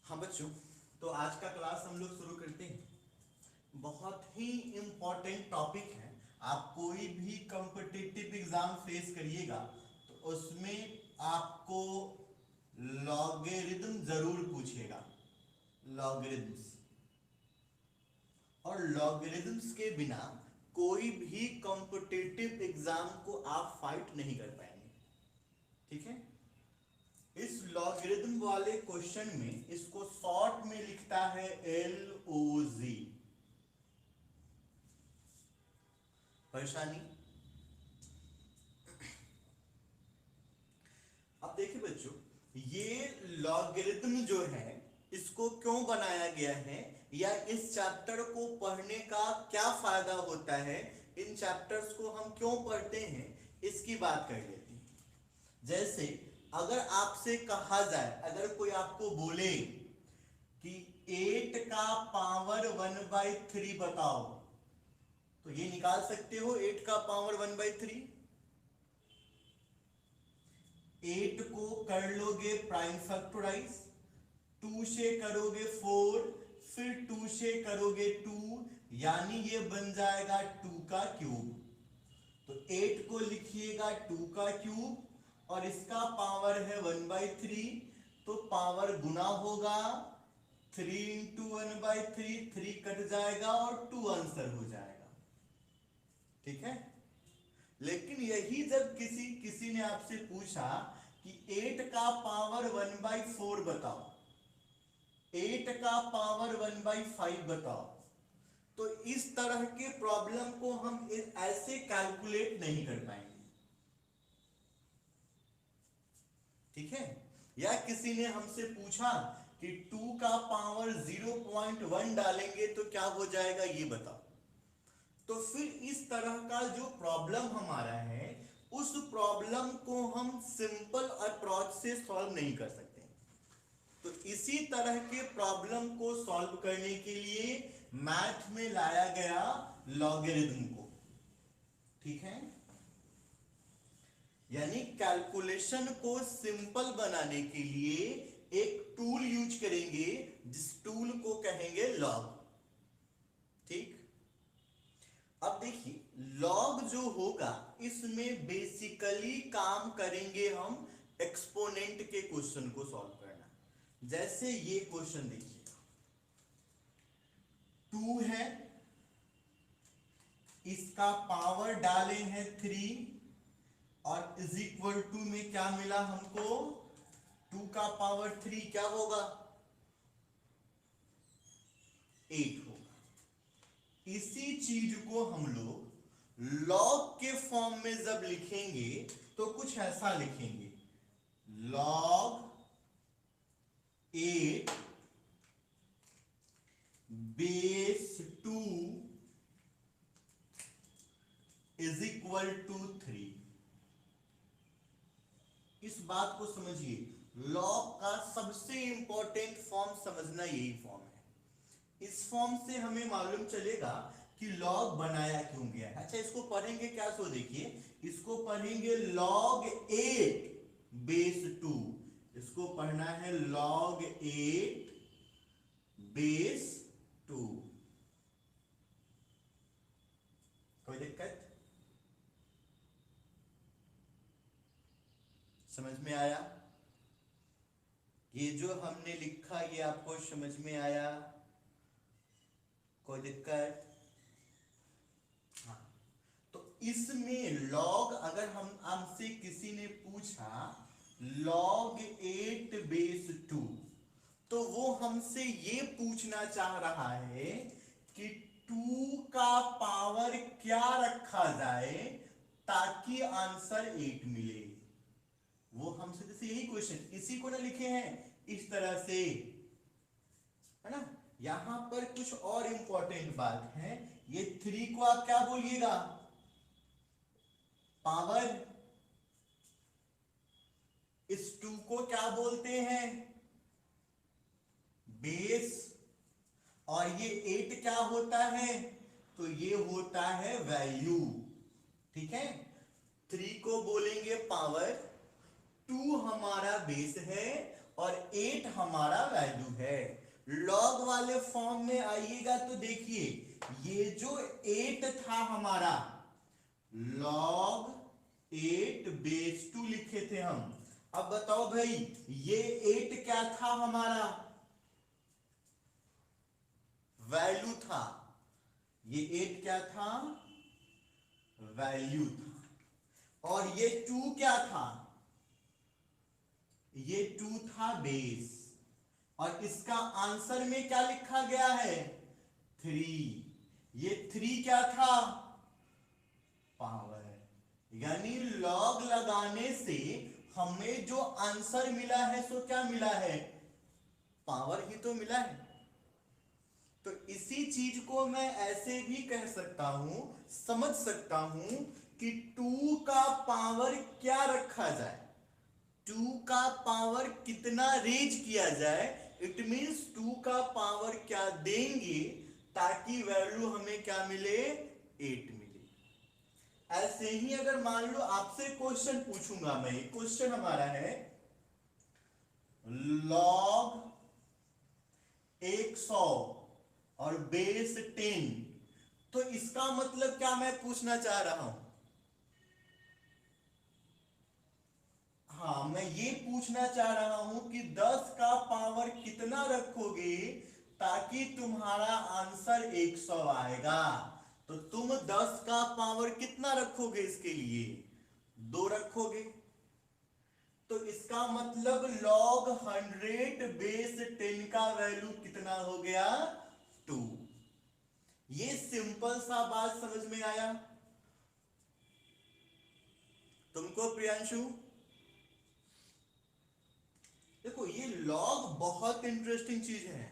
हाँ बच्चों, तो आज का क्लास हम लोग शुरू करते हैं। बहुत ही इम्पोर्टेंट टॉपिक है। आप कोई भी कॉम्पिटिटिव एग्जाम फेस करिएगा तो उसमें आपको लॉगरिथम जरूर पूछेगा। लॉगरिथम्स, और लॉगरिथम्स के बिना कोई भी कॉम्पिटिटिव एग्जाम को आप फाइट नहीं कर पाएंगे। ठीक है। इस लॉगरिथम वाले क्वेश्चन में इसको शॉर्ट में लिखता है LOG। परेशानी। अब देखिए बच्चों, ये लॉगरिथम जो है इसको क्यों बनाया गया है या इस चैप्टर को पढ़ने का क्या फायदा होता है, इन चैप्टर्स को हम क्यों पढ़ते हैं, इसकी बात कर लेते हैं। जैसे अगर आपसे कहा जाए, अगर कोई आपको बोले कि 8 का पावर 1/3 बताओ, तो ये निकाल सकते हो 8 का पावर 1/3। 8 को कर लोगे प्राइम फैक्टराइज, 2 से करोगे 4, फिर 2 से करोगे 2, यानी ये बन जाएगा 2 का क्यूब। तो 8 को लिखिएगा 2 का क्यूब और इसका पावर है 1/3, तो पावर गुना होगा 3 इंटू 1/3, 3 कट जाएगा और 2 आंसर हो जाएगा। ठीक है। लेकिन यही जब किसी किसी ने आपसे पूछा कि 8 का पावर 1/4 बताओ, 8 का पावर 1/5 बताओ, तो इस तरह के प्रॉब्लम को हम ऐसे कैलकुलेट नहीं कर पाएंगे। ठीक है। या किसी ने हमसे पूछा कि 2 का पावर 0.1 डालेंगे तो क्या हो जाएगा, ये बताओ। तो फिर इस तरह का जो प्रॉब्लम हमारा है, उस प्रॉब्लम को हम सिंपल अप्रोच से सॉल्व नहीं कर सकते। तो इसी तरह के प्रॉब्लम को सॉल्व करने के लिए मैथ में लाया गया लॉगरिथम को। ठीक है। यानी कैलकुलेशन को सिंपल बनाने के लिए एक टूल यूज करेंगे, जिस टूल को कहेंगे लॉग। ठीक। अब देखिए, लॉग जो होगा इसमें बेसिकली काम करेंगे हम एक्सपोनेंट के क्वेश्चन को सॉल्व करना। जैसे ये क्वेश्चन देखिए, 2 है, इसका पावर डाले हैं 3 और इज इक्वल टू में क्या मिला हमको, 2 का पावर 3 क्या होगा, 8 होगा। इसी चीज को हम लोग लॉग के फॉर्म में जब लिखेंगे तो कुछ ऐसा लिखेंगे, log 8 base 2 is equal to 3। इस बात को समझिए, लॉग का सबसे इंपॉर्टेंट फॉर्म समझना यही फॉर्म है। इस फॉर्म से हमें मालूम चलेगा कि लॉग बनाया क्यों गया है। अच्छा, इसको पढ़ेंगे क्या, सो देखिए, इसको पढ़ेंगे log 8 बेस 2। इसको पढ़ना है log 8 बेस 2। कोई दिक्कत? समझ में आया? ये जो हमने लिखा ये आपको समझ में आया? कोई दिक्कत? हाँ। तो इसमें लॉग, अगर हमसे किसी ने पूछा log 8 बेस 2, तो वो हमसे ये पूछना चाह रहा है कि 2 का पावर क्या रखा जाए ताकि आंसर 8 मिले। वो हमसे जैसे यही क्वेश्चन, इसी को ना लिखे हैं इस तरह से, है ना। यहां पर कुछ और इंपॉर्टेंट बात है, ये 3 को आप क्या बोलिएगा, पावर। इस 2 को क्या बोलते हैं, बेस। और ये 8 क्या होता है, तो ये होता है वैल्यू। ठीक है। 3 को बोलेंगे पावर, 2 हमारा बेस है और 8 हमारा वैल्यू है। लॉग वाले फॉर्म में आइएगा तो देखिए ये जो 8 था हमारा, log 8 बेस 2 लिखे थे हम। अब बताओ भाई ये 8 क्या था हमारा, वैल्यू था। ये 8 क्या था, वैल्यू था। और ये 2 क्या था, ये 2 था बेस। और इसका आंसर में क्या लिखा गया है, 3। ये 3 क्या था, पावर। यानी लॉग लगाने से हमें जो आंसर मिला है सो क्या मिला है, पावर ही तो मिला है। तो इसी चीज को मैं ऐसे भी कह सकता हूं, समझ सकता हूं कि 2 का पावर क्या रखा जाए, 2 का पावर कितना रेज किया जाए। इट मींस 2 का पावर क्या देंगे ताकि वैल्यू हमें क्या मिले, 8 मिले। ऐसे ही अगर मान लो आपसे क्वेश्चन पूछूंगा मैं, क्वेश्चन हमारा है log 100 और बेस 10, तो इसका मतलब क्या मैं पूछना चाह रहा हूं, हाँ मैं ये पूछना चाह रहा हूं कि 10 का पावर कितना रखोगे ताकि तुम्हारा आंसर 100 आएगा। तो तुम 10 का पावर कितना रखोगे, इसके लिए 2 रखोगे। तो इसका मतलब log 100 बेस 10 का वैल्यू कितना हो गया, 2। ये सिंपल सा बात समझ में आया तुमको प्रियांशु? देखो ये लॉग बहुत इंटरेस्टिंग चीज है,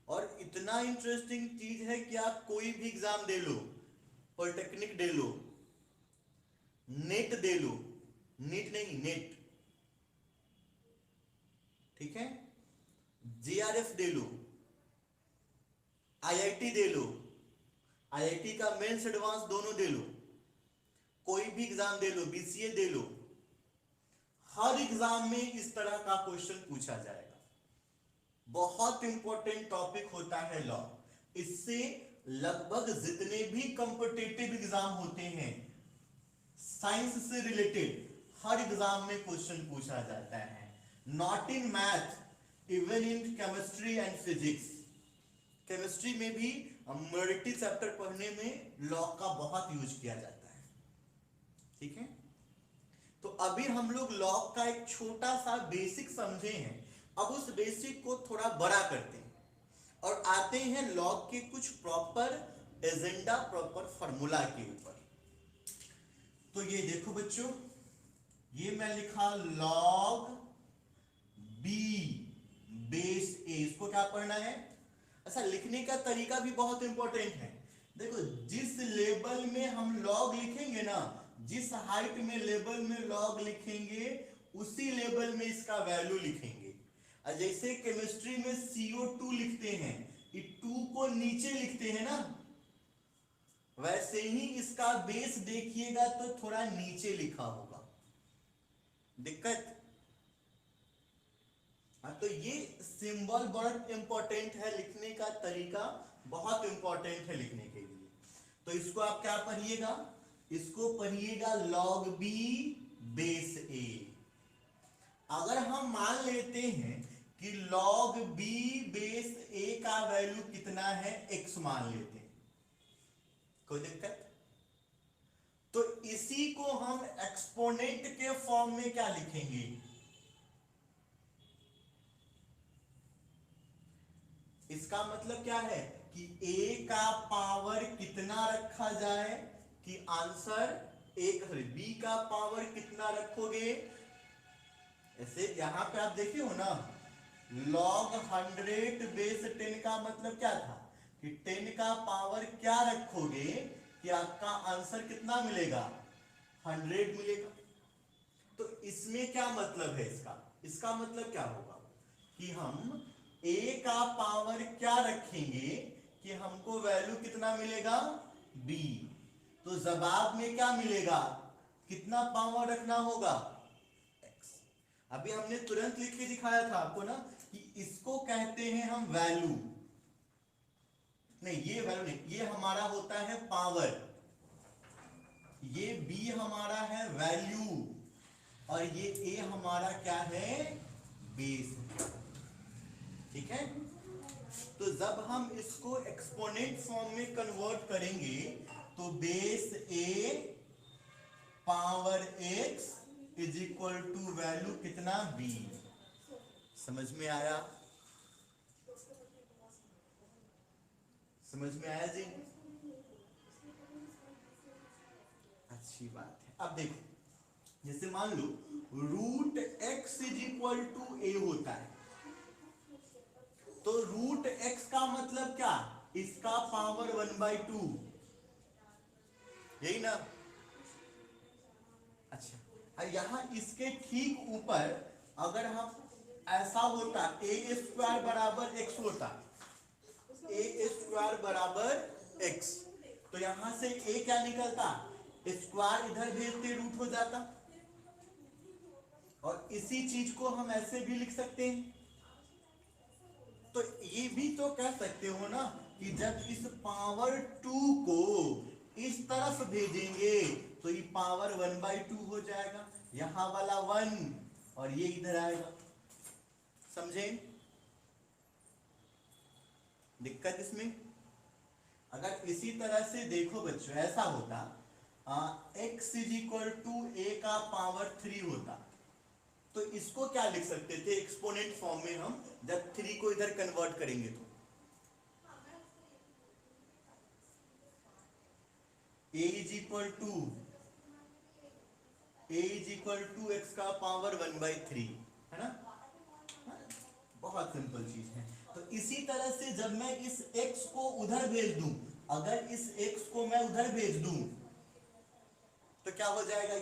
और इतना इंटरेस्टिंग चीज है कि आप कोई भी एग्जाम दे लो, पॉलिटेक्निक दे लो, नेट दे लो, नीट नहीं नेट, ठीक है, जीआरएफ दे लो, आईआईटी दे लो, आईआईटी का मेंस एडवांस दोनों दे लो, कोई भी एग्जाम दे लो, बीसीए दे लो, हर एग्जाम में इस तरह का क्वेश्चन पूछा जाएगा। बहुत इंपॉर्टेंट टॉपिक होता है लॉ। इससे लगभग जितने भी कॉम्पिटिटिव एग्जाम होते हैं साइंस से रिलेटेड, हर एग्जाम में क्वेश्चन पूछा जाता है। Not in math, even in chemistry and physics. Chemistry में भी मल्टी चैप्टर पढ़ने में लॉ का बहुत यूज किया जाता है, ठीक है। तो अभी हम लोग लॉ का एक छोटा सा बेसिक समझे हैं, अब उस बेसिक को थोड़ा बड़ा करते हैं और आते हैं लॉ के कुछ प्रॉपर एजेंडा, प्रॉपर फार्मूला के ऊपर। तो ये देखो बच्चों, ये मैं लिखा log b बेस a, इसको क्या पढ़ना है। अच्छा, लिखने का तरीका भी बहुत इंपॉर्टेंट है। देखो जिस लेवल में हम लॉग लिखेंगे ना, जिस हाइट में लेवल में लॉग लिखेंगे उसी लेवल में इसका वैल्यू लिखेंगे। जैसे केमिस्ट्री में CO2 लिखते हैं, ये 2 को नीचे लिखते हैं ना, वैसे ही इसका बेस देखिएगा तो थोड़ा नीचे लिखा होगा। दिक्कत? तो ये सिंबल बहुत इंपॉर्टेंट है, लिखने का तरीका बहुत इंपॉर्टेंट है लिखने के लिए। तो इसको आप क्या पढ़िएगा, इसको पढ़िएगा log b बेस a। अगर हम मान लेते हैं कि log b बेस a का वैल्यू कितना है, x मान लेते हैं, कोई दिक्कत? तो इसी को हम एक्सपोनेंट के फॉर्म में क्या लिखेंगे, इसका मतलब क्या है कि a का पावर कितना रखा जाए कि आंसर 1, b का पावर कितना रखोगे। ऐसे यहां पे आप देखे हो ना, log 100 बेस 10 का मतलब क्या था कि 10 का पावर क्या रखोगे कि आपका आंसर कितना मिलेगा, 100 मिलेगा। तो इसमें क्या मतलब है इसका मतलब क्या होगा कि हम a का पावर क्या रखेंगे कि हमको वैल्यू कितना मिलेगा, b। तो जवाब में क्या मिलेगा, कितना पावर रखना होगा, x। अभी हमने तुरंत लिख के दिखाया था आपको ना कि इसको कहते हैं हम वैल्यू, नहीं ये वैल्यू नहीं, ये हमारा होता है पावर, ये बी हमारा है वैल्यू, और ये ए हमारा क्या है, बेस। ठीक है, तो जब हम इसको एक्सपोनेंट फॉर्म में कन्वर्ट करेंगे तो base A power X is equal to value कितना, बी। समझ में आया, समझ में आया जी, अच्छी बात है। अब देखो, जैसे मान लो root x is equal to A होता है, तो रूट एक्स का मतलब क्या, इसका पावर 1/2, यही ना। अच्छा, और यहां इसके ठीक ऊपर अगर हम ऐसा होता, ए स्क्वायर बराबर एक्स होता, ए स्क्वायर बराबर एक्स, तो यहां से ए क्या निकलता, स्क्वायर इधर भेजते रूट हो जाता, और इसी चीज को हम ऐसे भी लिख सकते हैं। तो ये भी तो कह सकते हो ना कि जब इस पावर 2 को इस तरफ भेजेंगे तो ये पावर 1/2 हो जाएगा, यहां वाला 1 और ये इधर आएगा। समझे दिक्कत इसमें? अगर इसी तरह से देखो बच्चों, ऐसा होता x इज इक्वल टू ए का पावर 3 होता, तो इसको क्या लिख सकते थे एक्सपोनेंट फॉर्म में, हम जब 3 को इधर कन्वर्ट करेंगे तो a is equal to X का पावर 1/3, है ना। बहुत सिंपल चीज है। तो इसी तरह से जब मैं इस x को उधर भेज दूं, अगर इस x को मैं उधर भेज दूं तो क्या हो जाएगा,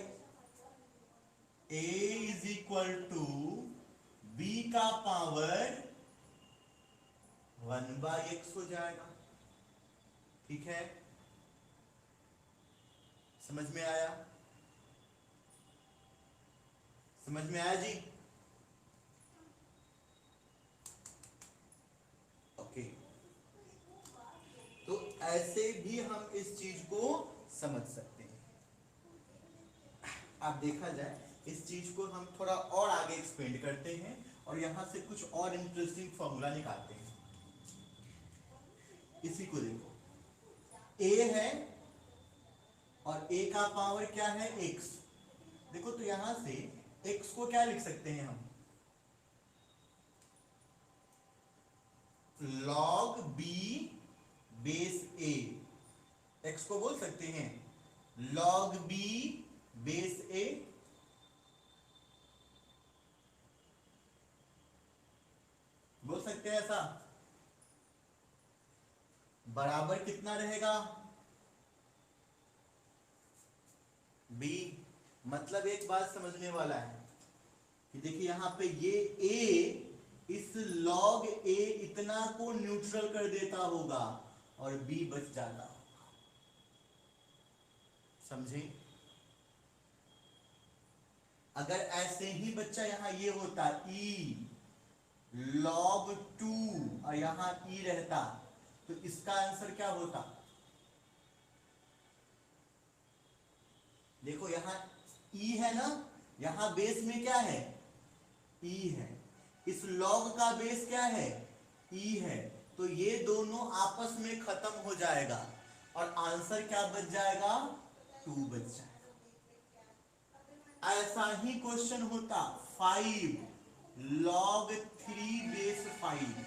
a is equal to b का पावर 1/x हो जाएगा। ठीक है, समझ में आया, समझ में आया जी, ओके। तो ऐसे भी हम इस चीज को समझ सकते हैं। आप देखा जाए इस चीज को हम थोड़ा और आगे एक्सपेंड करते हैं और यहां से कुछ और इंटरेस्टिंग फॉर्मूला निकालते हैं। इसी को देखो, a है और a का पावर क्या है, x। देखो तो यहां से x को क्या लिख सकते हैं हम, log b base a, x को बोल सकते हैं log b बेस a। बोल सकते हैं ऐसा, बराबर कितना रहेगा, b। मतलब एक बात समझने वाला है कि देखिए यहां पे ये a इस log a इतना को न्यूट्रल कर देता होगा और b बच जाता, समझे। अगर ऐसे ही बच्चा यहां ये होता e log 2 और यहां e रहता तो इसका आंसर क्या होता, देखो यहां e है ना, यहां बेस में क्या है, e है, इस log का बेस क्या है, e है, तो ये दोनों आपस में खत्म हो जाएगा और आंसर क्या बच जाएगा, 2 बच जाएगा। ऐसा ही क्वेश्चन होता 5 log 3 बेस 5,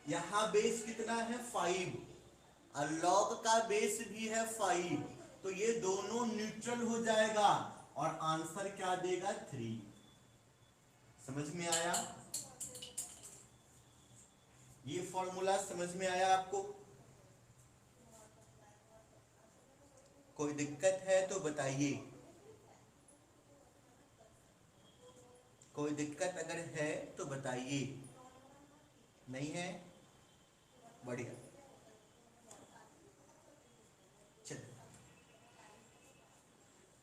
यहां बेस कितना है 5 और log का बेस भी है 5, तो ये दोनों न्यूट्रल हो जाएगा और आंसर क्या देगा 3। समझ में आया, ये फॉर्मूला समझ में आया आपको? कोई दिक्कत है तो बताइए, कोई दिक्कत अगर है तो बताइए, नहीं है, बढ़िया। चलिए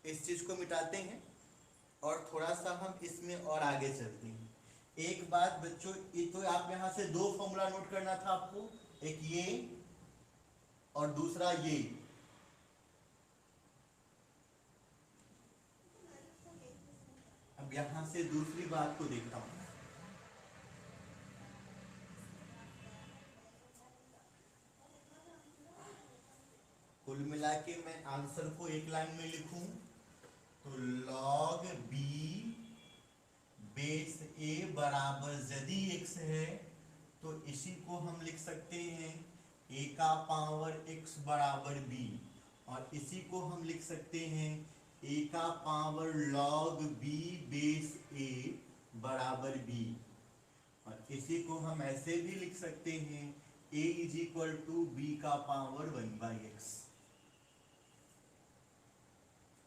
इस चीज को मिटाते हैं और थोड़ा सा हम इसमें और आगे चलते हैं। एक बात बच्चों, ये तो आप यहां से दो फॉर्मूला नोट करना था आपको, एक ये और दूसरा ये। अब यहां से दूसरी बात को देखता हूं। कुल मिला के मैं आंसर को एक लाइन में लिखूं तो log b बेस a बराबर यदि x है तो इसी को हम लिख सकते हैं a का पावर x बराबर b, और इसी को हम लिख सकते हैं a का power log b base a बराबर b, और इसी को हम ऐसे भी लिख सकते हैं a is equal to b का पावर 1/x।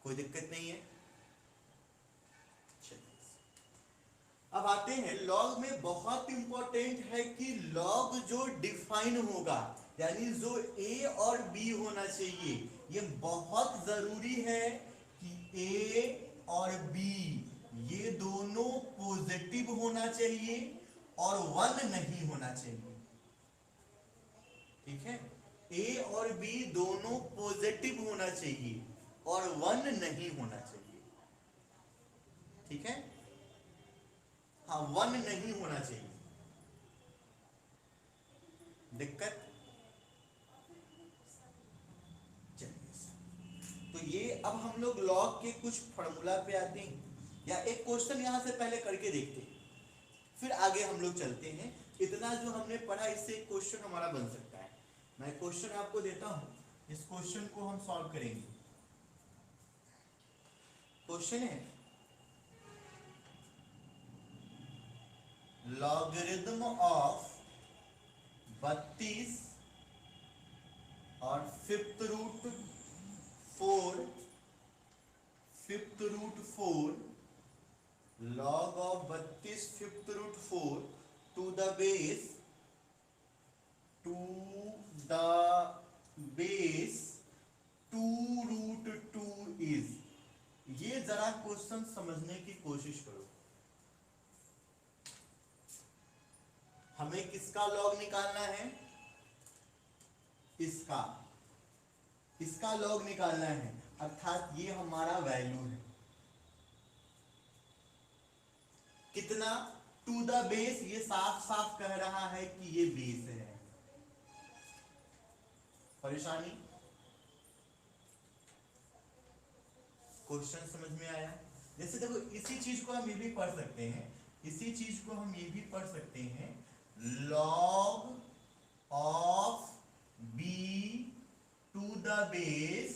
कोई दिक्कत नहीं है। अब आते हैं लॉग में, बहुत इंपॉर्टेंट है कि लॉग जो डिफाइन होगा, यानी जो a और b होना चाहिए, ये बहुत जरूरी है कि a और b ये दोनों पॉजिटिव होना चाहिए और 1 नहीं होना चाहिए। ठीक है, a और b दोनों पॉजिटिव होना चाहिए और 1 नहीं होना चाहिए। ठीक है, हाँ 1 नहीं होना चाहिए। दिक्कत? तो ये अब हम लोग लॉग के कुछ फॉर्मूला पे आते हैं, या एक क्वेश्चन यहां से पहले करके देखते हैं, फिर आगे हम लोग चलते हैं। इतना जो हमने पढ़ा इससे एक क्वेश्चन हमारा बन सकता है। मैं क्वेश्चन आपको देता हूं, इस क्वेश्चन को हम सॉल्व करेंगे। क्वेश्चन है लॉगरिथम ऑफ 32 और fifth root 4 log of 32 fifth root 4 to the base 2 root 2 is. ये जरा क्वेश्चन समझने की कोशिश करो। हमें किसका लॉग निकालना है? इसका लॉग निकालना है, अर्थात ये हमारा वैल्यू है। कितना? टू द बेस, ये साफ साफ कह रहा है कि ये बेस है। परेशानी? क्वेश्चन समझ में आया? जैसे देखो, इसी चीज को हम ये भी पढ़ सकते हैं, log of b to the base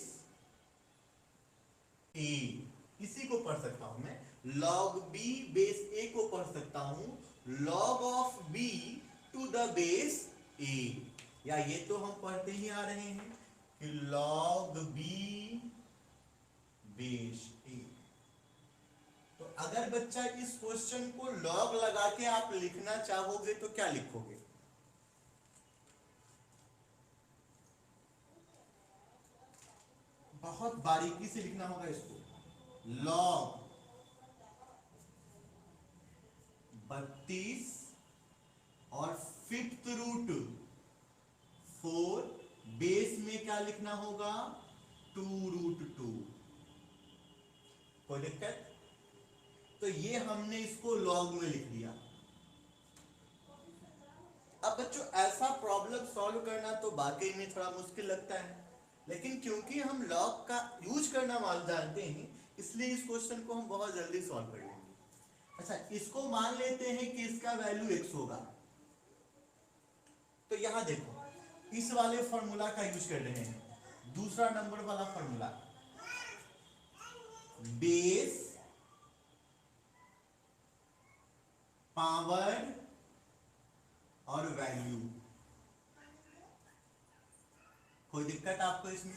a, इसी को पढ़ सकता हूं मैं। log b बेस a को पढ़ सकता हूं log of b to the base a, या ये तो हम पढ़ते ही आ रहे हैं कि log b बेस a। तो अगर बच्चा इस क्वेश्चन को लॉग लगा के आप लिखना चाहोगे तो क्या लिखोगे? बहुत बारीकी से लिखना होगा इसको। लॉग 32 और फिफ्थ रूट 4, बेस में क्या लिखना होगा? 2 रूट 2। कोई दिक्कत? तो ये हमने इसको लॉग में लिख दिया। अब बच्चों, ऐसा प्रॉब्लम सॉल्व करना तो वाकई में थोड़ा मुश्किल लगता है, लेकिन क्योंकि हम लॉग का यूज करना जानते हैं, इसलिए इस क्वेश्चन को हम बहुत जल्दी सॉल्व कर लेंगे। अच्छा, इसको मान लेते हैं कि इसका वैल्यू x होगा। तो यहां देखो, इस वाले फॉर्मूला का यूज कर रहे हैं, दूसरा नंबर वाला फॉर्मूला, बेस पावर और वैल्यू। कोई दिक्कत आपको इसमें?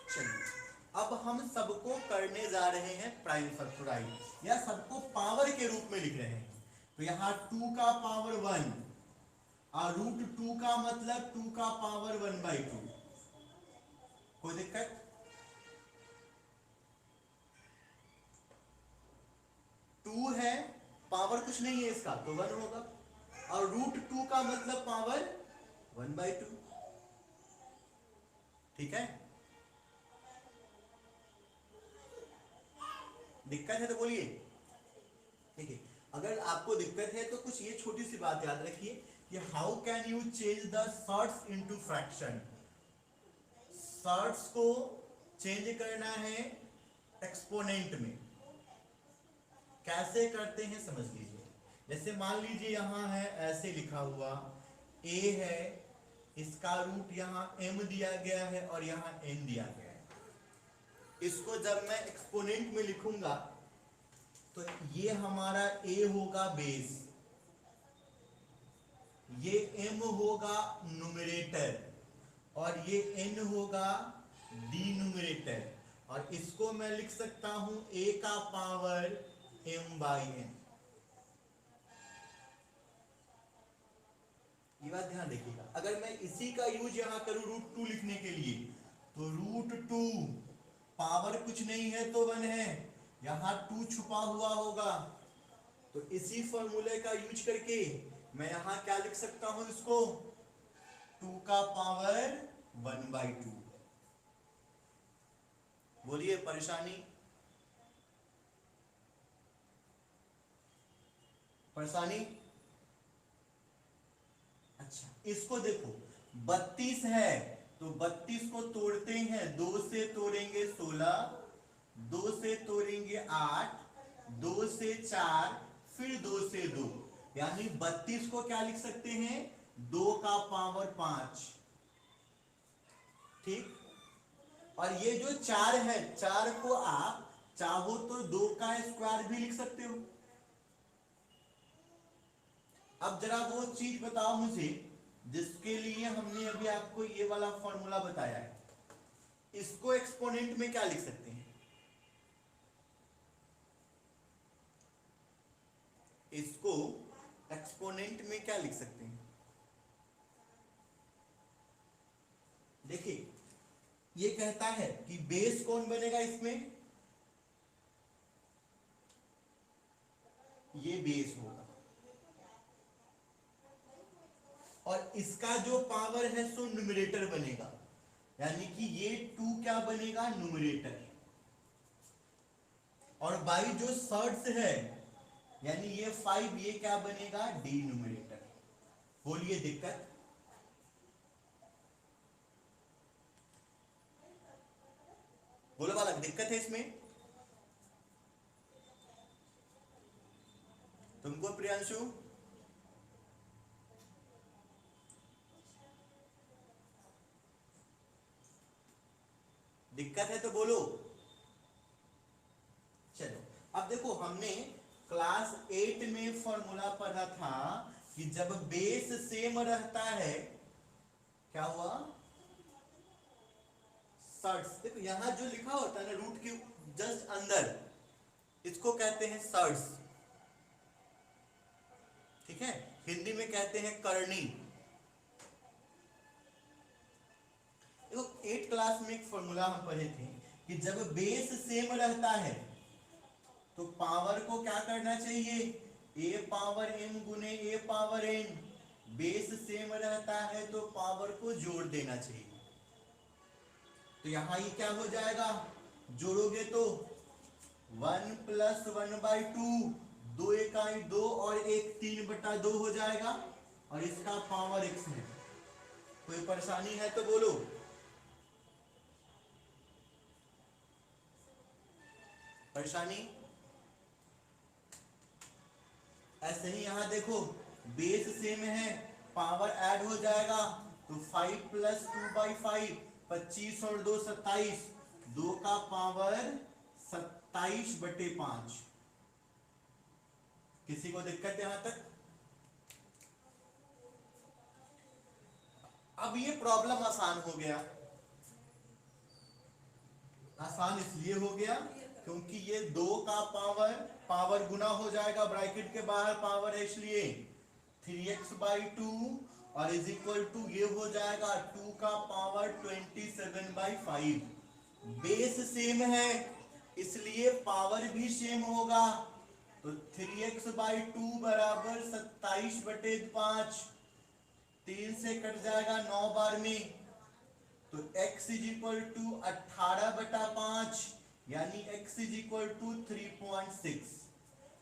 चलिए, अब हम सबको करने जा रहे हैं प्राइम फैक्टराइज, या सबको पावर के रूप में लिख रहे हैं। तो यहां 2 का पावर 1 और रूट 2 का मतलब 2 का पावर 1/2। कोई दिक्कत? 2 है, पावर कुछ नहीं है इसका तो 1 होगा, और √2 का मतलब पावर 1/2। ठीक है, दिक्कत है तो बोलिए। ठीक है, अगर आपको दिक्कत है तो कुछ ये छोटी सी बात याद रखिए कि how can you change the shorts into fraction. Shorts को चेंज करना है एक्सपोनेंट में, कैसे करते हैं समझ लीजिए। जैसे मान लीजिए यहां है ऐसे लिखा हुआ a है, इसका रूट यहाँ m दिया गया है और यहाँ n दिया गया है। इसको जब मैं एक्सपोनेंट में लिखूंगा तो ये हमारा a होगा बेस, ये m होगा न्यूमरेटर और ये n होगा डिनोमिनेटर, और इसको मैं लिख सकता हूं a का पावर m/n। ये बात ध्यान रखिएगा। अगर मैं इसी का यूज यहां करूं √2 लिखने के लिए तो √2 पावर कुछ नहीं है तो 1 है, यहां 2 छुपा हुआ होगा, तो इसी फॉर्मूले का यूज करके मैं यहां क्या लिख सकता हूं इसको 2 का पावर 1/2। बोलिए परेशानी, परेशानी। अच्छा इसको देखो 32 है तो 32 को तोड़ते हैं, 2 से तोड़ेंगे 16, 2 से तोड़ेंगे 8, 2 से 4, फिर 2 से 2, यानी 32 को क्या लिख सकते हैं 2 का पावर 5। ठीक, और ये जो 4 है 4 को आप चाहो तो 2 का स्क्वायर भी लिख सकते हो। अब जरा वो चीज बताओ मुझे जिसके लिए हमने अभी आपको ये वाला फॉर्मूला बताया है, इसको एक्सपोनेंट में क्या लिख सकते हैं, इसको एक्सपोनेंट में क्या लिख सकते हैं। देखिए ये कहता है कि बेस कौन बनेगा इसमें, ये बेस होगा, और इसका जो पावर है सो न्यूमरेटर बनेगा, यानी कि ये 2 क्या बनेगा न्यूमरेटर, और बाई जो शॉर्ट्स है यानी ये 5 ये क्या बनेगा डिनोमिनेटर। बोलिए दिक्कत, बोलो बालक दिक्कत है इसमें तुमको प्रियांशु? दिक्कत है तो बोलो। चलो अब देखो हमने क्लास 8 में फॉर्मूला पढ़ा था कि जब बेस सेम रहता है क्या हुआ शॉर्ट्स। देखो यहां जो लिखा होता है ना रूट के जस्ट अंदर, इसको कहते हैं शॉर्ट्स। ठीक है, हिंदी में कहते हैं करनी। देखो 8 क्लास में एक फॉर्मूला हम पढ़े थे कि जब बेस सेम रहता है तो पावर को क्या करना चाहिए a पावर m गुने a power n। Base same रहता है तो पावर को जोड़ देना चाहिए। तो यहां ये क्या हो जाएगा, जोड़ोगे तो 1 + 1/2, 2 × 2 और 1 3/2 हो जाएगा, और इसका पावर x है। कोई परेशानी है तो बोलो। परेशानी ऐसे ही यहां देखो बेस सेम है, पावर ऐड हो जाएगा तो 5 + 2/5 25 और 2 27, 2 का पावर 27/5। किसी को दिक्कत यहां तक? अब ये प्रॉब्लम आसान हो गया। आसान इसलिए हो गया क्योंकि ये 2 का पावर गुना हो जाएगा, ब्रैकेट के बाहर पावर है इसलिए 3x/2 और इज इक्वल टू ये हो जाएगा 2 का पावर 27/5। बेस सेम है इसलिए पावर भी सेम होगा, तो 3x/2 बराबर 27/5, 3 से कट जाएगा 9 बार में, तो x = 18/5, यानी x = 3.6।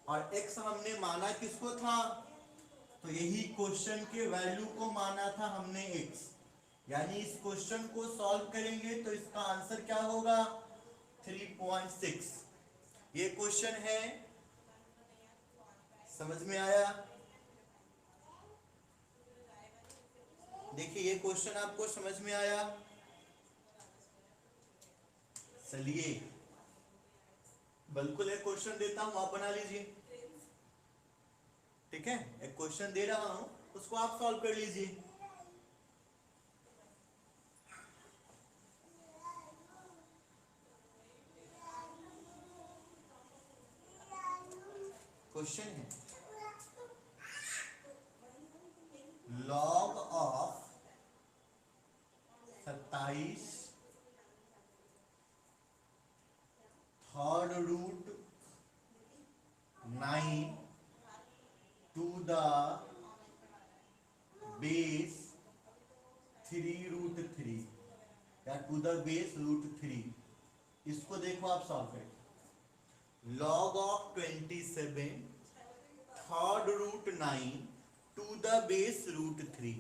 और x हमने माना किसको था, तो यही क्वेश्चन के वैल्यू को माना था हमने x, यानी इस क्वेश्चन को सॉल्व करेंगे तो इसका आंसर क्या होगा 3.6। ये क्वेश्चन है, समझ में आया? देखिए ये क्वेश्चन आपको समझ में आया? चलिए बिल्कुल एक क्वेश्चन देता हूं, आप बना लीजिए। ठीक है, एक क्वेश्चन दे रहा हूं, उसको आप सॉल्व कर लीजिए। क्वेश्चन है log of 27 3rd root 9 to the base 3√3 या टू द बेस √3। इसको देखो आप सॉल्व करें। log of 27 3rd root 9 to the base √3।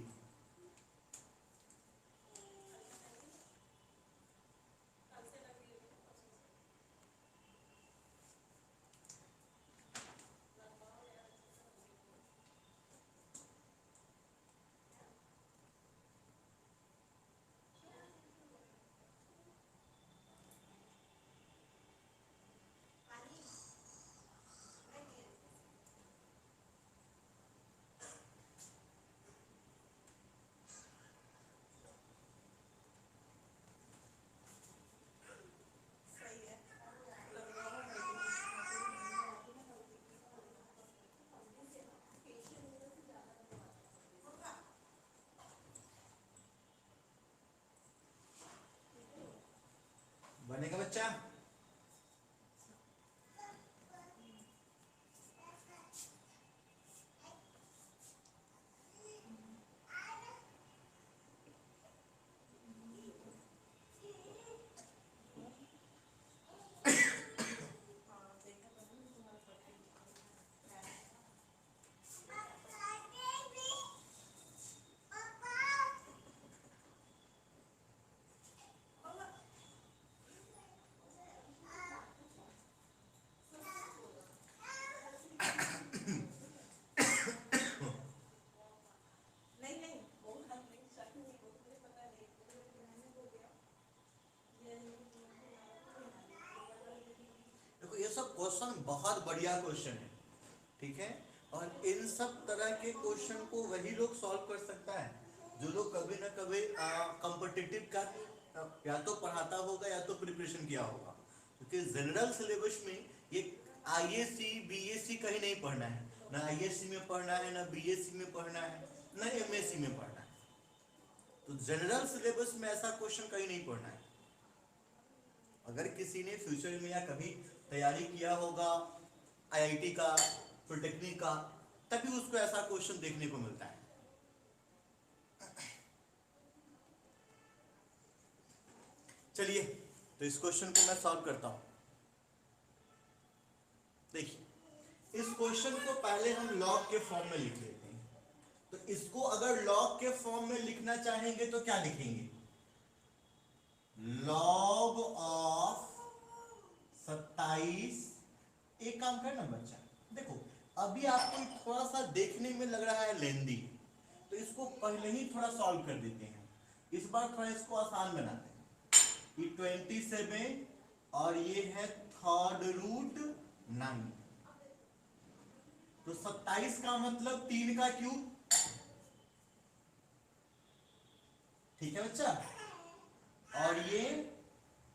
बनेगा बच्चा? देखो ये सब क्वेश्चन बहुत बढ़िया क्वेश्चन है, ठीक है, और इन सब तरह के क्वेश्चन को वही लोग सॉल्व कर सकता है जो लोग कभी ना कभी कॉम्पिटिटिव का या तो पढ़ाता होगा या तो प्रिपरेशन किया होगा, क्योंकि जनरल सिलेबस में ये आईएससी बीएससी कहीं नहीं पढ़ना है, ना आईएससी में पढ़ना है, ना बीएससी में पढ़ना है, ना एमएससी में पढ़ना है। तो जनरल सिलेबस में ऐसा क्वेश्चन कहीं नहीं पढ़ना है। अगर किसी ने फ्यूचर में या कभी तैयारी किया होगा आईआईटी का, पॉलिटेक्निक का, तभी उसको ऐसा क्वेश्चन देखने को मिलता है। चलिए तो इस क्वेश्चन को मैं सॉल्व करता हूं। देखिए इस क्वेश्चन को पहले हम लॉग के फॉर्म में लिख लेते हैं। तो इसको अगर लॉग के फॉर्म में लिखना चाहेंगे तो क्या लिखेंगे, लॉग ऑफ 27। एक काम करना बच्चा, देखो अभी आपको थोड़ा सा देखने में लग रहा है लेंदी, तो इसको पहले ही थोड़ा सॉल्व कर देते हैं। इस बार थोड़ा इसको आसान बनाते हैं। ये 27 और ये है 3rd रूट 9, तो 27 का मतलब 3 का क्यूब, ठीक है बच्चा, और ये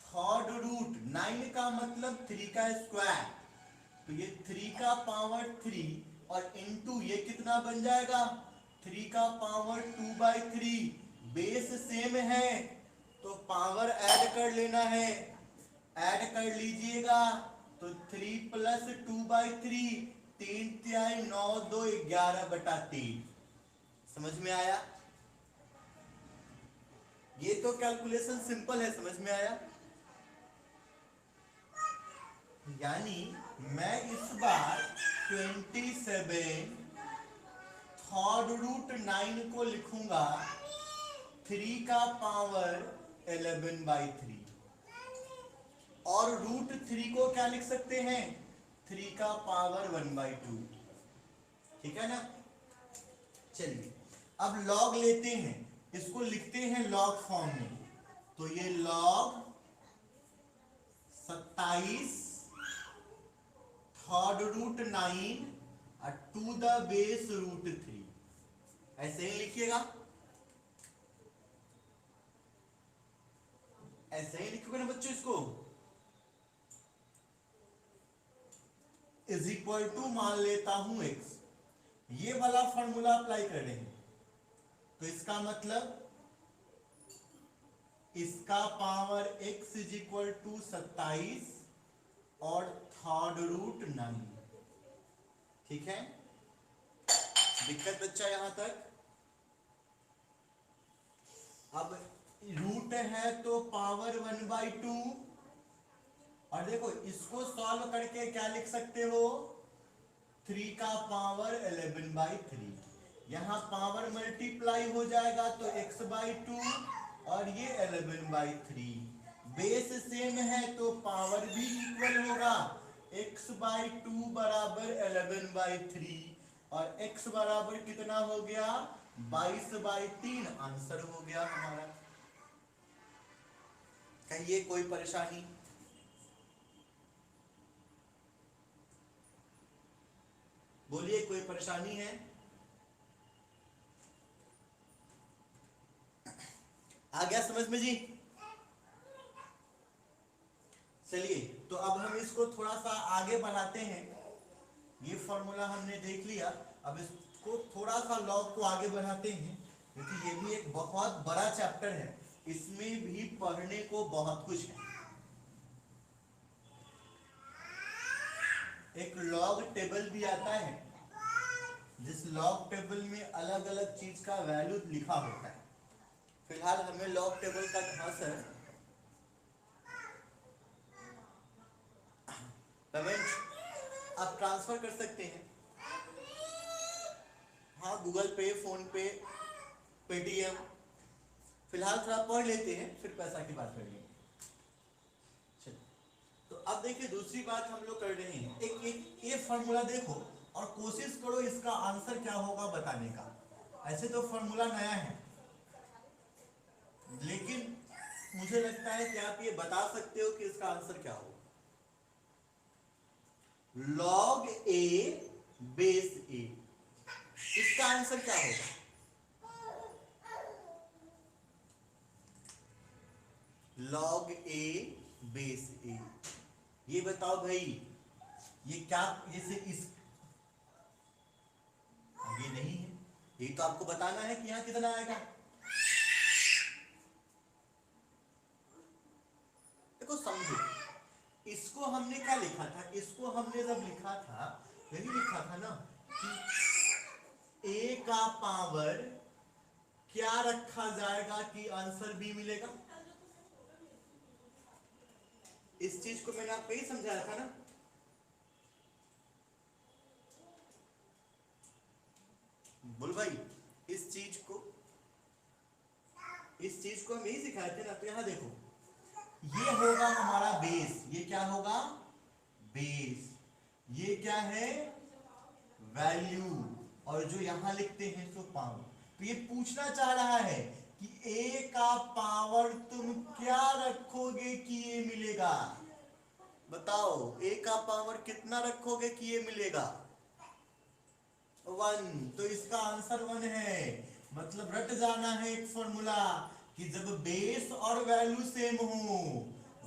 3rd रूट 9 का मतलब 3 का स्क्वायर, तो ये 3 का पावर 3 और इनटू ये कितना बन जाएगा 3 का पावर 2/3। बेस सेम है तो पावर ऐड कर लेना है, ऐड कर लीजिएगा तो 3 प्लस 2/3, 3 9 2 11/3। समझ में आया? ये तो कैलकुलेशन सिंपल है, समझ में आया? यानी मैं इस बार 27 3/9 को लिखूंगा 3 का पावर 11/3, और √3 को क्या लिख सकते हैं? 3 का पावर 1/2। ठीक है ना? चलिए अब लॉग लेते हैं, इसको लिखते हैं लॉग फॉर्म में। तो ये लॉग 27 3/9 टू द बेस √3, ऐसे ही लिखिएगा, ऐसे ही लिखोगे ना बच्चों इसको। इज इक्वल टू मान लेता हूं x, ये वाला फॉर्मूला अप्लाई कर रहे हैं, तो इसका मतलब इसका power x is equal to 27 और 3/9। ठीक है? दिक्कत बच्चा यहां तक? अब रूट है तो पावर 1/2, और देखो इसको सॉल्व करके क्या लिख सकते हो? 3 का पावर 11/3। यहां पावर मल्टीप्लाई हो जाएगा तो x/2 और ये 11/3। बेस सेम है तो पावर भी इक्वल होगा, x/2 बराबर 11/3, और x बराबर कितना हो गया? 22/3। आंसर हो गया हमारा। कहिए कोई परेशानी? बोलिए कोई परेशानी है? आ गया समझ में जी? चलिए तो अब हम इसको थोड़ा सा आगे बढ़ाते हैं। ये फॉर्मूला हमने देख लिया, अब इसको थोड़ा सा लॉग को आगे बढ़ाते हैं, क्योंकि ये भी एक बहुत बड़ा चैप्टर है, इसमें भी पढ़ने को बहुत कुछ है। एक लॉग टेबल भी आता है, जिस लॉग टेबल में अलग अलग चीज का वैल्यू लिखा होता है। फिलहाल हमें लॉग टेबल का ध्यान से पेमेंट आप ट्रांसफर कर सकते हैं, हाँ, गूगल पे, फोन पे, पेटीएम। फिलहाल थोड़ा पढ़ लेते हैं, फिर पैसा की बात करेंगे। तो अब देखिए दूसरी बात हम लोग कर रहे हैं, एक ये फॉर्मूला देखो और कोशिश करो इसका आंसर क्या होगा बताने का। ऐसे तो फॉर्मूला नया है, लेकिन मुझे लगता है कि आप ये बता सकते हो कि इसका आंसर क्या होगा। लॉग ए बेस ए, इसका आंसर क्या होगा? लॉग ए बेस ए, ये बताओ भाई, ये क्या, जैसे इस ये नहीं है, ये तो आपको बताना है कि यहां कितना आएगा। देखो समझो, इसको हमने क्या लिखा था? इसको हमने जब लिखा था, यही लिखा था ना कि ए का पावर क्या रखा जाएगा कि आंसर बी मिलेगा। इस चीज को मैंने आपको ही समझाया था ना। बोल भाई, इस चीज को हम यही सिखाए थे ना। तो यहां देखो, ये होगा हमारा बेस, ये क्या होगा? बेस। ये क्या है? वैल्यू। और जो यहां लिखते हैं सो पावर। तो ये पूछना चाह रहा है कि ए का पावर तुम क्या रखोगे कि ये मिलेगा? बताओ, ए का पावर कितना रखोगे कि ये मिलेगा? 1। तो इसका आंसर 1 है। मतलब रट जाना है एक फॉर्मूला कि जब बेस और वैल्यू सेम हो,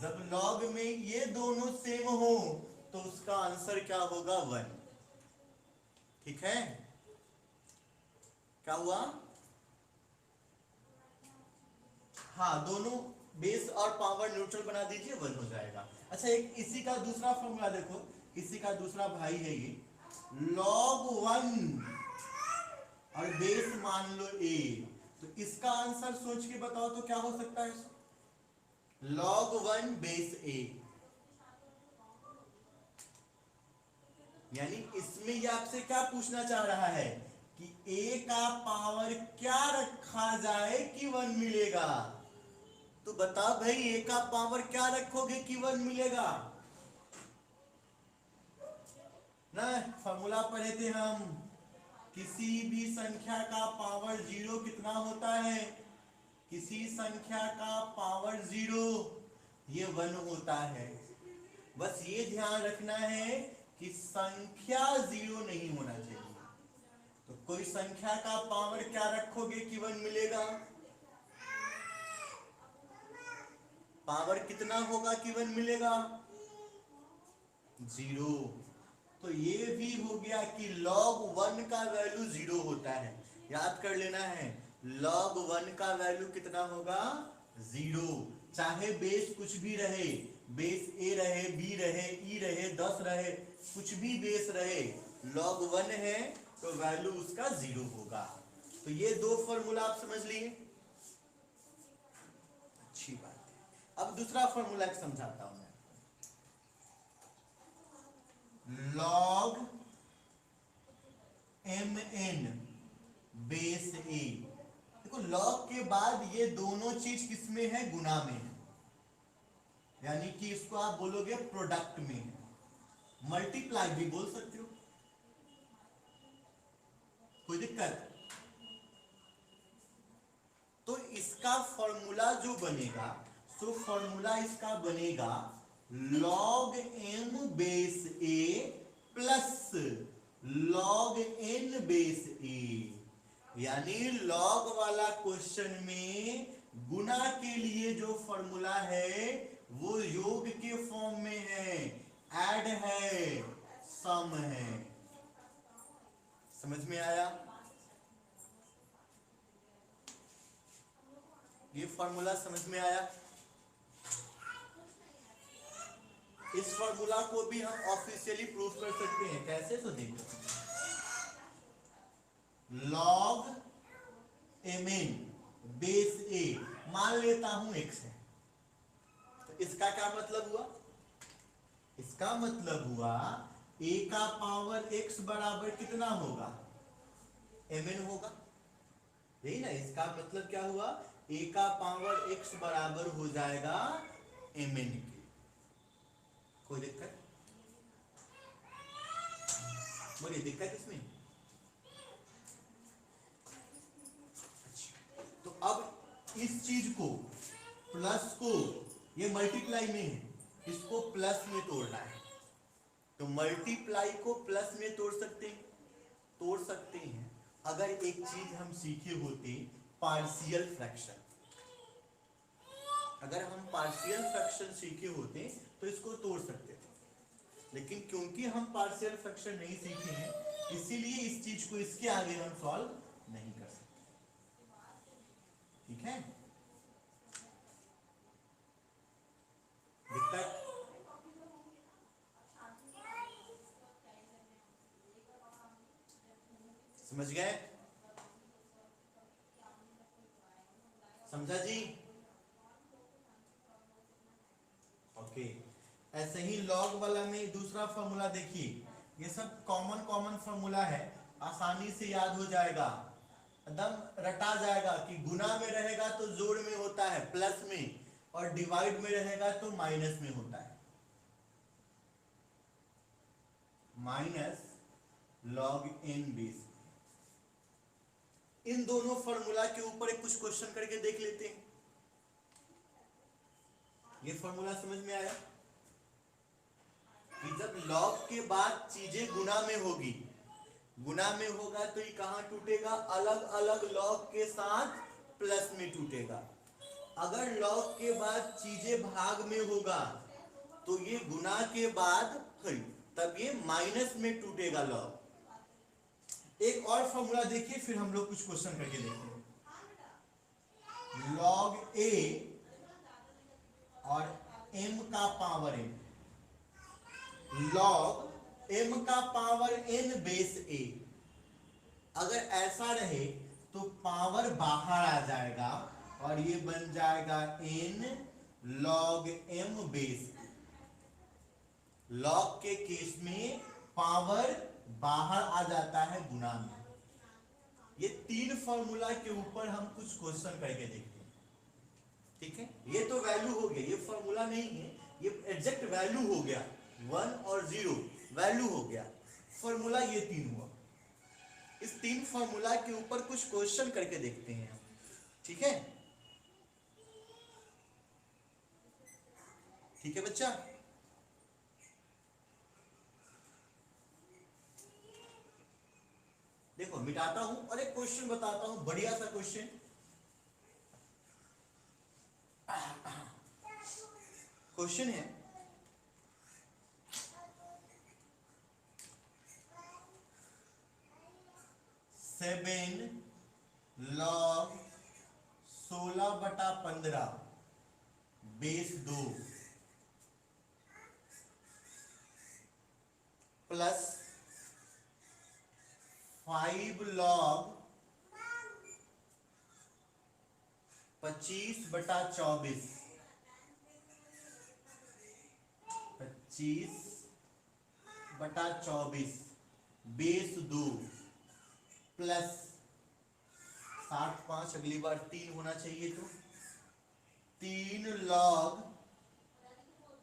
जब लॉग में ये दोनों सेम हो, तो उसका आंसर क्या होगा? 1। ठीक है? क्या हुआ? हाँ, दोनों बेस और पावर न्यूट्रल बना दीजिए, 1 हो जाएगा। अच्छा, एक इसी का दूसरा फॉर्मूला देखो, इसी का दूसरा भाई है ये, log 1 और बेस मान लो a, तो इसका आंसर सोच के बताओ तो क्या हो सकता है? log 1 बेस a, यानी इसमें ये आपसे क्या पूछना चाह रहा है कि a का पावर क्या रखा जाए कि 1 मिलेगा। तो बता भाई, a का पावर क्या रखोगे कि 1 मिलेगा ना। फॉर्मूला पढ़े थे हम, किसी भी संख्या का पावर 0 कितना होता है? किसी संख्या का पावर 0 ये 1 होता है। बस ये ध्यान रखना है कि संख्या 0 नहीं होना चाहिए। तो कोई संख्या का पावर क्या रखोगे कि 1 मिलेगा? पावर कितना होगा कि 1 मिलेगा? 0। तो ये भी हो गया कि log 1 का वैल्यू 0 होता है। याद कर लेना है, log 1 का वैल्यू कितना होगा? 0। चाहे बेस कुछ भी रहे, बेस a रहे, b रहे, e रहे, 10 रहे, कुछ भी बेस रहे, log 1 है तो वैल्यू उसका 0 होगा। तो ये दो फॉर्मूला आप समझ लिए, अच्छी बात है। अब दूसरा फॉर्मूला समझाता हूं मैं, log mn बेस a। देखो, log के बाद ये दोनों चीज किसमें है? गुना में है, यानी कि इसको आप बोलोगे प्रोडक्ट में है। मल्टीप्लाई भी बोल सकते हो, कोई दिक्कत? तो इसका फॉर्मूला जो बनेगा, सो फॉर्मूला इसका बनेगा log m base a plus log n base a। यानी log वाला क्वेश्चन में गुना के लिए जो फॉर्मूला है वो योग के फॉर्म में है, ऐड है, सम है। समझ में आया? ये फॉर्मूला समझ में आया? इस फॉर्मूला को भी हम ऑफिशियली प्रूव कर सकते हैं। कैसे? तो देखो, log mn बेस a मान लेता हूं x है, तो इसका क्या मतलब हुआ? इसका मतलब हुआ a का पावर x बराबर कितना होगा? mn होगा, यही ना। इसका मतलब क्या हुआ? a का पावर x बराबर हो जाएगा mn के। कोई दिक्कत? बोलिए, दिक्कत इसमें? तो अब इस चीज को, प्लस को, ये मल्टीप्लाई में है, इसको प्लस में तोड़ना है। तो मल्टीप्लाई को प्लस में तोड़ सकते हैं, तोड़ सकते हैं। अगर एक चीज हम सीखे होते, पार्शियल फ्रैक्शन, अगर हम पार्शियल फ्रैक्शन सीखे होते तो इसको तोड़ सकते थे, लेकिन क्योंकि हम पार्शियल फ्रैक्शन नहीं सीखे हैं, इसीलिए इस चीज को इसके आगे हम सॉल्व नहीं कर सकते। ठीक है? दिक्कत? समझ गए? समझा जी? ओके। ऐसे ही लॉग वाला में दूसरा फॉर्मूला देखिए, ये सब कॉमन फॉर्मूला है, आसानी से याद हो जाएगा, एकदम रटा जाएगा कि गुना में रहेगा तो जोड़ में होता है प्लस में, और डिवाइड में रहेगा तो माइनस में होता है। Minus log n base. इन दोनों फॉर्मूला के ऊपर एक कुछ क्वेश्चन करके देख लेते हैं। ये फॉर्मूला समझ में आया कि जब log के बाद चीजें गुना में होगी, गुना में होगा तो ये कहां टूटेगा? अलग अलग log के साथ प्लस में टूटेगा। अगर log के बाद चीजें भाग में होगा तो ये गुना के बाद तब ये माइनस में टूटेगा log। एक और फॉर्मूला देखिए, फिर हम लोग कुछ क्वेश्चन करके देखते हैं। log a power n, log m का पावर n बेस a। अगर ऐसा रहे तो पावर बाहर आ जाएगा और ये बन जाएगा n log m base a। Log के केस में पावर बाहर आ जाता है गुणा में। ये तीन फॉर्मूला के ऊपर हम कुछ क्वेश्चन करके देखते हैं, ठीक है। ये तो वैल्यू हो गया, ये फॉर्मूला नहीं है, ये एग्जैक्ट वैल्यू हो गया, 1 और 0 वैल्यू हो गया, फॉर्मूला ये तीन हुआ। इस तीन फॉर्मूला के ऊपर कुछ क्वेश्चन करके देखते हैं हम, ठीक है। ठीक है बच्चा, देखो मिटाता हूं और एक क्वेश्चन बताता हूं, बढ़िया सा क्वेश्चन। क्वेश्चन है, seven log 16/15 base 2 plus 5 log 25/24 25/24 base 2 plus 7/5, अगली बार 3 होना चाहिए, तो 3 log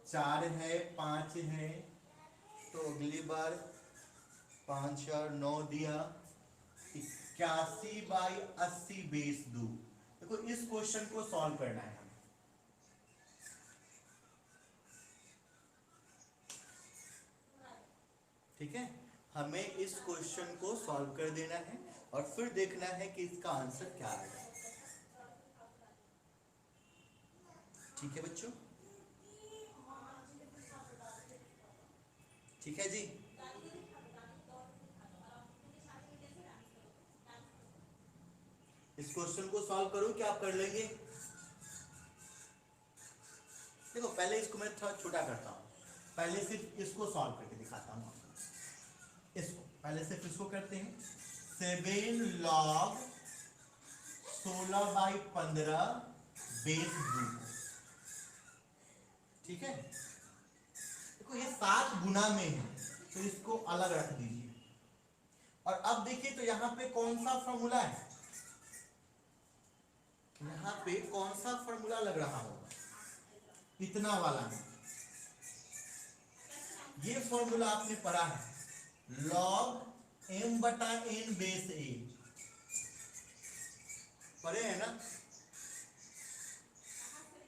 4 है 5 है, तो अगली बार 5 और 9 दिया, 81/80 बेस 2। देखो इस क्वेश्चन को सॉल्व करना है हमें, ठीक है। हमें इस क्वेश्चन को सॉल्व कर देना है और फिर देखना है कि इसका आंसर क्या आएगा, ठीक है बच्चों, ठीक है जी। इस क्वेश्चन को सॉल्व करो, क्या आप कर लेंगे? देखो पहले इसको मैं थोड़ा छोटा करता हूं, पहले सिर्फ इसको सॉल्व करके दिखाता हूं। इसको पहले सिर्फ इसको करते हैं, 7 log 16/15 बेस 2, ठीक है। देखो ये 7 गुना में है तो इसको अलग रख दीजिए। और अब देखिए तो यहाँ पे कौन सा फॉर्मूला है, यहाँ पे कौन सा फॉर्मूला लग रहा होगा, इतना वाला है। ये फॉर्मूला आपने पढ़ा है, log m/n बेस a, पढ़े हैं ना।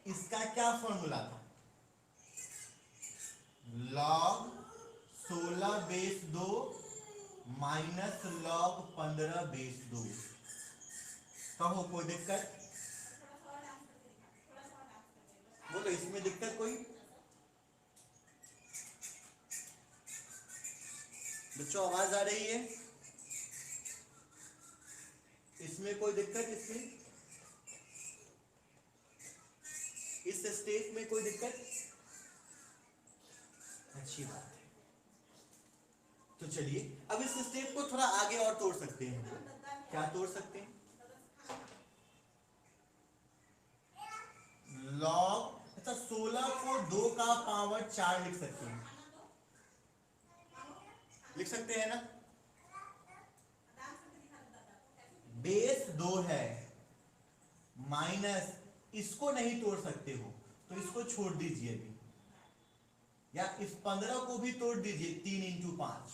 इसका क्या फॉर्मूला था, log 16 base 2 minus log 15 base 2। कहो कोई दिक्कत, बोलो इसमें दिक्कत कोई? बच्चों आवाज आ रही है? इसमें कोई दिक्कत, इसमें इस स्टेप में कोई दिक्कत? अच्छी बात है। तो चलिए अब इस स्टेप को थोड़ा आगे और तोड़ सकते हैं। क्या तोड़ सकते हैं? लॉग, अच्छा 16 को 2 का पावर 4 लिख सकते हैं, लिख सकते हैं ना। बेस 2 है माइनस, इसको नहीं तोड़ सकते हो तो इसको छोड़ दीजिए अभी, या इस 15 को भी तोड़ दीजिए, 3 × 5,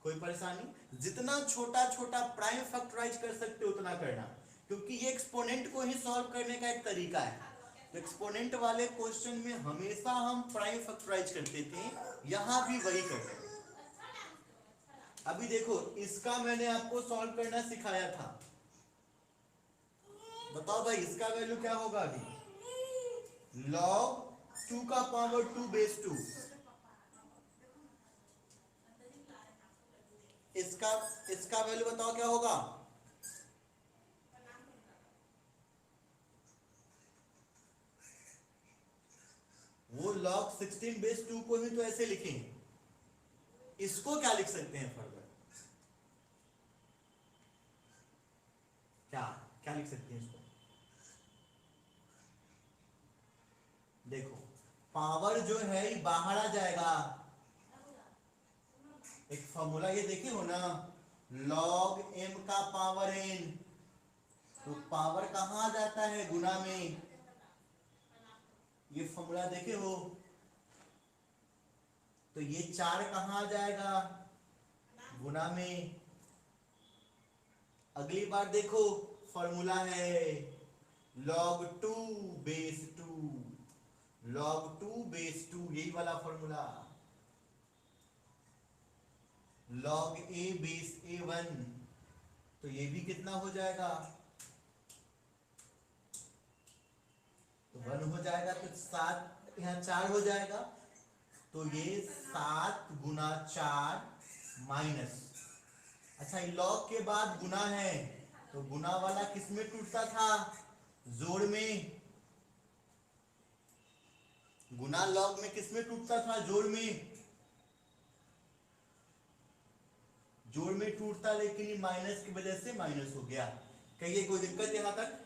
कोई परेशानी। जितना छोटा छोटा प्राइम फैक्टराइज कर सकते हो उतना करना, क्योंकि ये एक्सपोनेंट को ही सॉल्व करने का एक तरीका है। तो एक्सपोनेंट वाले क्वेश्चन में हमेशा हम प्राइम फैक्टराइज करते थे, यहां भी वही करते हैं। अभी देखो इसका मैंने आपको सॉल्व करना सिखाया था, बताओ भाई इसका वैल्यू क्या होगा अभी, log 2 का पावर 2 बेस 2। इसका वैल्यू बताओ क्या होगा, log 16 बेस 2 को ही तो ऐसे लिखेंगे, इसको क्या लिख सकते हैं फर्दर, क्या क्या लिख सकते हैं इसको? देखो पावर जो है ये बाहर आ जाएगा, एक फॉर्मूला ये देखे हो ना, log m का पावर n, तो पावर कहां आ जाता है, गुना में, ये फॉर्मूला देखे हो, तो ये 4 कहां आ जाएगा, गुना में। अगली बार देखो फॉर्मूला है log 2 बेस 2, log 2 बेस 2, यही वाला formula, log a base a1, तो ये भी कितना हो जाएगा, तो 1 हो जाएगा, तो 7 यहाँ 4 हो जाएगा, तो ये 7 गुना 4 माइनस, अच्छा ये लॉग के बाद गुना है, तो गुना वाला किस में टूटता था, जोड़ में, गुना लॉग में किस में टूटता था, जोड़ में, जोड़ में टूटता, लेकिन माइनस की वजह से माइनस हो गया। कहिए कोई दिक्कत यहां तक?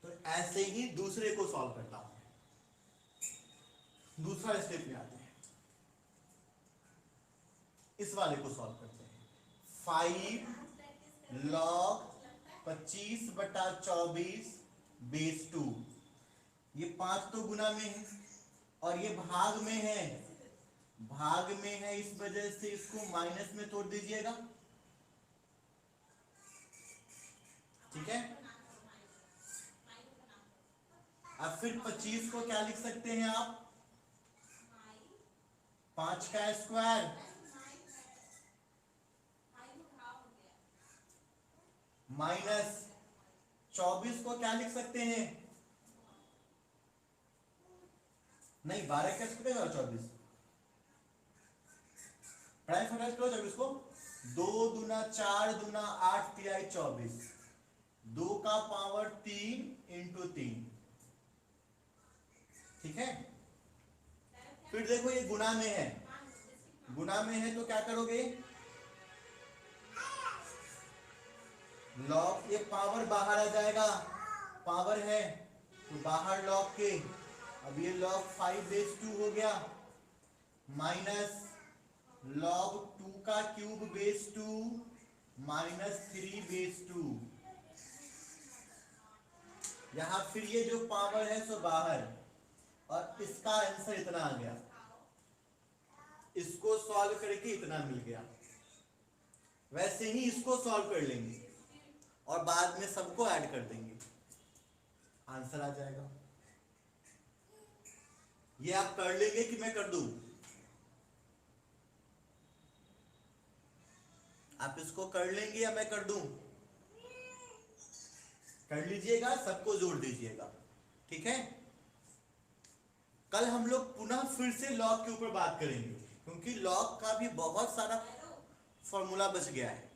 तो ऐसे ही दूसरे को सॉल्व करता हूं, दूसरा स्टेप में आते हैं, इस वाले को सॉल्व करते हैं। 5 log 25/24 बेस 2, ये 5 तो गुना में है और ये भाग में है, भाग में है, इस वजह से इसको माइनस में तोड़ दीजिएगा, ठीक है। अब फिर 25 को क्या लिख सकते हैं आप, 5 का स्क्वायर माइनस 24 को क्या लिख सकते हैं, नहीं 12 का स्क्वायर और 24 प्राइम फैक्टर करो, 24 को 2 दूना 4 दूना 8 तिहाई 24, 2 का पावर 3 इंटू 3, ठीक है। फिर देखो ये गुना में है, गुना में है तो क्या करोगे, लॉग, ये पावर बाहर आ जाएगा, पावर है तो बाहर लॉग के, अब ये लॉग 5 बेस 2 हो गया, माइनस log 2 का क्यूब बेस 2 माइनस 3 बेस 2, यहां फिर ये जो पावर है सो बाहर, और इसका आंसर इतना आ गया, इसको सॉल्व करके इतना मिल गया। वैसे ही इसको सॉल्व कर लेंगे और बाद में सबको ऐड कर देंगे, आंसर आ जाएगा। ये आप कर लेंगे कि मैं कर दूं, आप इसको कर लेंगे या मैं कर दूं, कर लीजिएगा, सबको जोड़ दीजिएगा, ठीक है। कल हम लोग पुनः फिर से लॉग के ऊपर बात करेंगे, क्योंकि लॉग का भी बहुत सारा फॉर्मूला बच गया है।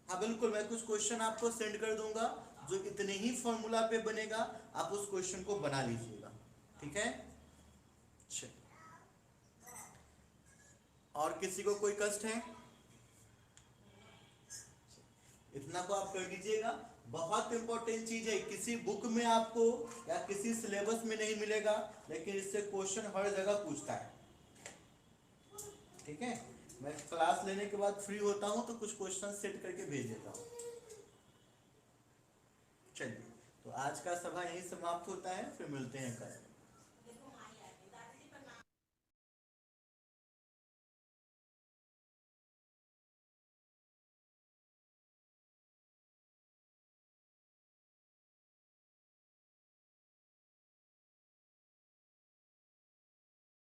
हाँ बिल्कुल, मैं कुछ क्वेश्चन आपको सेंड कर दूंगा, जो इतने ही फॉर्मूला पे बनेगा, आप उस क्वेश्चन को बना लीजिएगा, ठीक है। और किसी को कोई कष्ट है, इतना को आप कर लीजिएगा। बहुत इंपॉर्टेंट चीज है, किसी बुक में आपको या किसी सिलेबस में नहीं मिलेगा, लेकिन इससे क्वेश्चन हर जगह पूछता है, ठीक है। मैं क्लास लेने के बाद फ्री होता हूं तो कुछ क्वेश्चन सेट करके भेज देता हूं। चलिए, तो आज का सभा यही समाप्त होता है, फिर मिलते हैं कल।